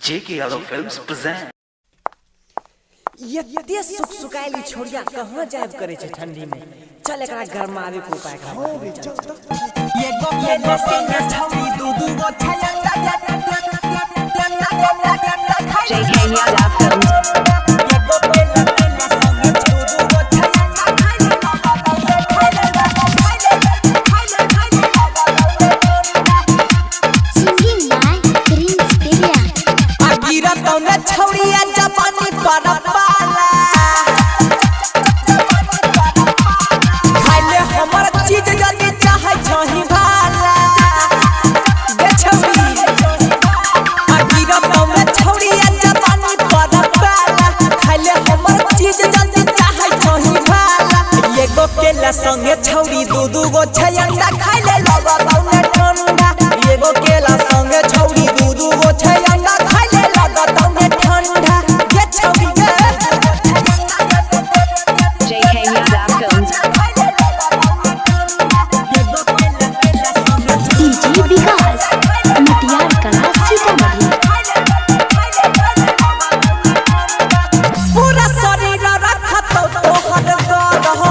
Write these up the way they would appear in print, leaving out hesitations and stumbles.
JK Yadav Films present. ये सुकाइली छोड़िया कहाँ जायब करे छे ठंडी में। चल एकरा गरमावे को उपाय कर। ये गो से न छौरी दू दू गो छयंगा JK Yadav Films. ये गो संगे दू दू गो छयंगा Singing by Prince Peria. आगिरा तौने छौरिया जापानी परपाला खाइले हमर चीज जल्दी चाहे छही भाला दे छौरी आगिरा तौने छौरिया जापानी परपाला खाइले हमर चीज जल्दी चाहे छही भाला एगो केला संगे छौरी दू दू गो छयंडा खाइले लगा तौने ठंडा एगो केला संगे छौरी दू दू गो छयंडा खाइले लगा तौने ठंडा ये छौरी के JK Yadav Films. DJ Vikas, Mutiar Kala Sitamarhi. पूरा शरीर रखत तोहर गरह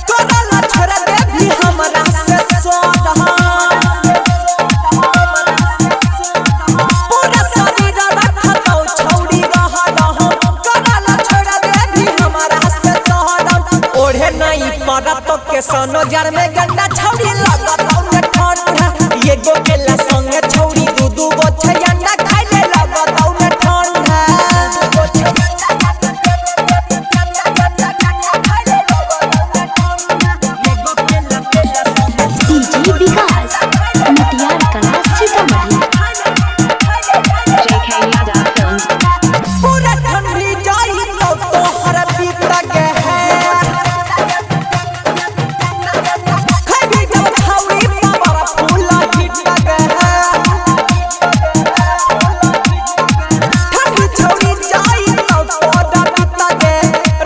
तोरा ला छोड़ दे भी हमरा से सोरह पूरा शरीर रखत छौड़ी रह तोरा ला छोड़ दे भी हमरा से सोरह ओढ़े नहीं परत के सनो जार में गंदा छौड़ी लगत औने ठंडा एगो केला संगे छौड़ी दू दू गो छयंडा खाइले लगत औने ठंडा DJ Vikas, Mutiar Kala Sitamarhi. JK Yadav Films. पूरा ठंडी जाई तो तोहर बीत गे है खबी जब छौड़ी पर फूल हिट गे है ठंडी छौड़ी जाई तो तोहर बीत गे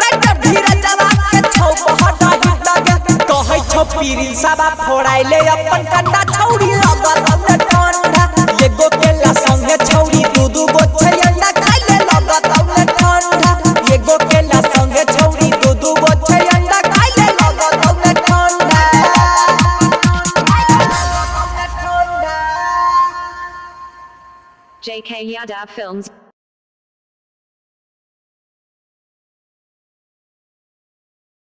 रात धीरे जवा के छौ बहुत हिट गे कहै छौ पीरी साबा फोड़ाइले अपन कंडा छौड़ी लगत हमने ठंडा एगो केला संगे छौड़ी दू दू गो छयंडा खाइले लगत हमने ठंडा एगो केला संगे छौड़ी दू दू गो छयंडा खाइले लगत हमने ठंडा JK Yadav Films.